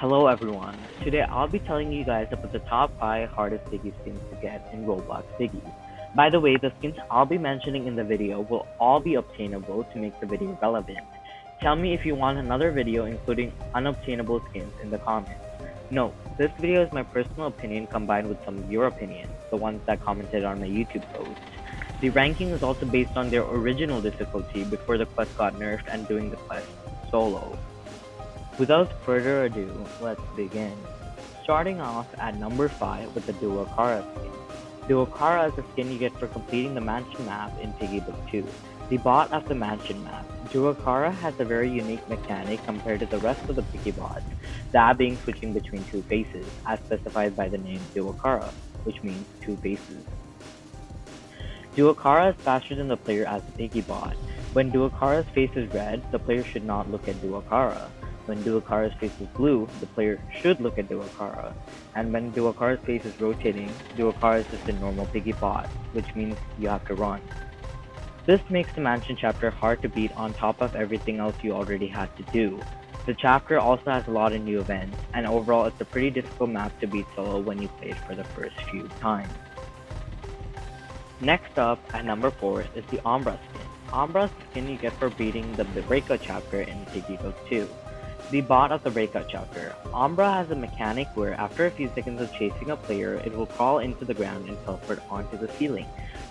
Hello everyone, today I'll be telling you guys about the top 5 hardest Piggy skins to get in Roblox Piggy. By the way, the skins I'll be mentioning in the video will all be obtainable to make the video relevant. Tell me if you want another video including unobtainable skins in the comments. Note, this video is my personal opinion combined with some of your opinions, the ones that commented on my YouTube post. The ranking is also based on their original difficulty before the quest got nerfed and doing the quest solo. Without further ado, let's begin. Starting off at number 5 with the Duakara skin. Duakara is a skin you get for completing the mansion map in Piggy Book 2. The bot of the mansion map, Duakara has a very unique mechanic compared to the rest of the Piggy bots, that being switching between two faces, as specified by the name Duakara, which means two faces. Duakara is faster than the player as a Piggy bot. When Duakara's face is red, the player should not look at Duakara. When Duakara's face is blue, the player should look at Duakara. And when Duakara's face is rotating, Duakara is just a normal Piggy bot, which means you have to run. This makes the mansion chapter hard to beat on top of everything else you already had to do. The chapter also has a lot of new events, and overall it's a pretty difficult map to beat solo when you play it for the first few times. Next up, at number 4, is the Umbra skin. Umbra is the skin you get for beating the Breakout chapter in Piggy Book 2. The bot of the Breakout chapter. Umbra has a mechanic where after a few seconds of chasing a player, it will crawl into the ground and teleport onto the ceiling.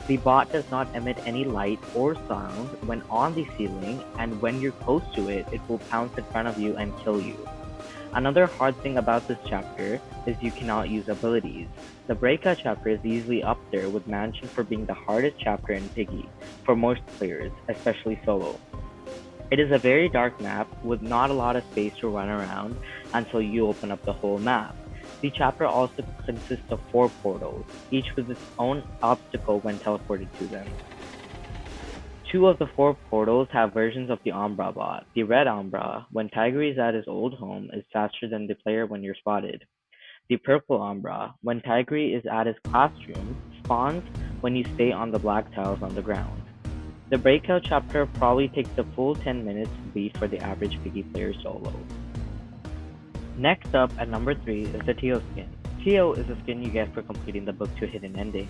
The bot does not emit any light or sound when on the ceiling, and when you're close to it, it will pounce in front of you and kill you. Another hard thing about this chapter is you cannot use abilities. The Breakout chapter is easily up there with Mansion for being the hardest chapter in Piggy, for most players, especially solo. It is a very dark map with not a lot of space to run around until you open up the whole map. The chapter also consists of 4 portals, each with its own obstacle when teleported to them. 2 of the 4 portals have versions of the Umbra bot. The red Umbra, when Tiger is at his old home, is faster than the player when you're spotted. The purple Umbra, when Tiger is at his classroom, spawns when you stay on the black tiles on the ground. The Breakout chapter probably takes a full 10 minutes to beat for the average Piggy player solo. Next up, at number 3, is the Teal skin. Teal is a skin you get for completing the Book 2 hidden ending.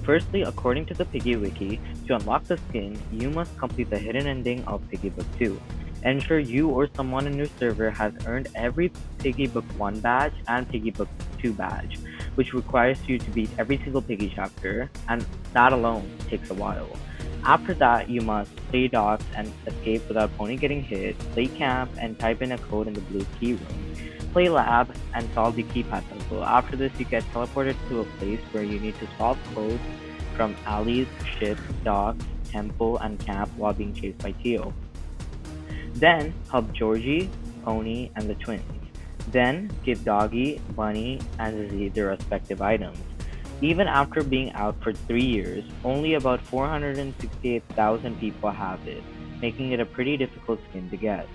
Firstly, according to the Piggy Wiki, to unlock the skin, you must complete the hidden ending of Piggy Book 2. Ensure you or someone in your server has earned every Piggy Book 1 badge and Piggy Book 2 badge, which requires you to beat every single Piggy chapter, and that alone takes a while. After that, you must play docks and escape without Pony getting hit, play camp and type in a code in the blue key room, play lab and solve the keypad puzzle. After this, you get teleported to a place where you need to solve codes from alleys, ships, docks, temple, and camp while being chased by Tio. Then, help Georgie, Pony, and the twins. Then, give Doggy, Bunny, and Zizzy their respective items. Even after being out for 3 years, only about 468,000 people have it, making it a pretty difficult skin to get.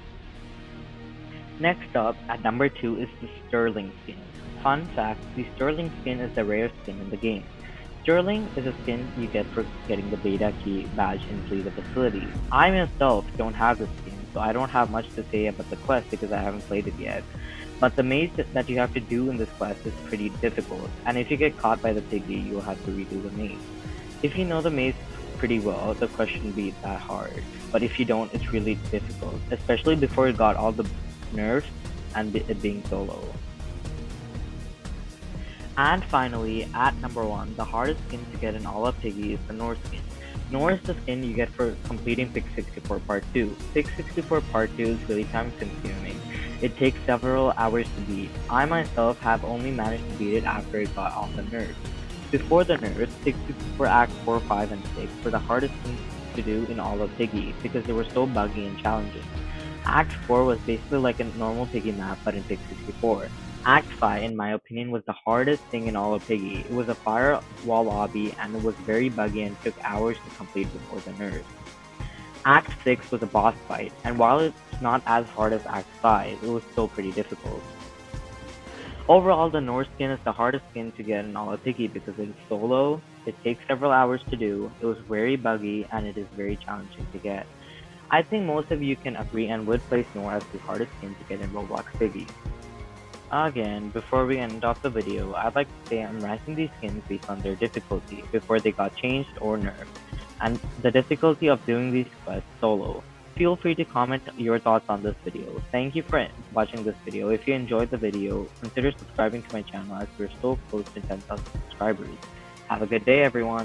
Next up, at number 2 is the Sterling skin. Fun fact, the Sterling skin is the rare skin in the game. Sterling is a skin you get for getting the beta key badge in Flee the Facility. I myself don't have this skin, so I don't have much to say about the quest because I haven't played it yet. But the maze that you have to do in this quest is pretty difficult, and if you get caught by the Piggy, you'll have to redo the maze. If you know the maze pretty well, the quest shouldn't be that hard, but if you don't, it's really difficult, especially before it got all the nerfs and it being solo. And finally, at number 1, the hardest skin to get in all of Piggy is the North skin. North is the skin you get for completing Pig 64 Part 2. Pig 64 Part 2 is really time consuming. It takes several hours to beat. I myself have only managed to beat it after it got off the nerfs. Before the nerfs, Pig 64 Act 4, 5, and 6 were the hardest things to do in all of Piggy because they were so buggy and challenging. Act 4 was basically like a normal Piggy map but in Pig 64. Act 5, in my opinion, was the hardest thing in all of Piggy. It was a firewall lobby and it was very buggy and took hours to complete before the nerfs. Act 6 was a boss fight, and while it's not as hard as Act 5, it was still pretty difficult. Overall, the North skin is the hardest skin to get in all of Piggy because it is solo, it takes several hours to do, it was very buggy, and it is very challenging to get. I think most of you can agree and would place North as the hardest skin to get in Roblox Piggy. Again, before we end off the video, I'd like to say I'm ranking these skins based on their difficulty before they got changed or nerfed, and the difficulty of doing these quests solo. Feel free to comment your thoughts on this video. Thank you for watching this video. If you enjoyed the video, consider subscribing to my channel as we're so close to 10,000 subscribers. Have a good day, everyone.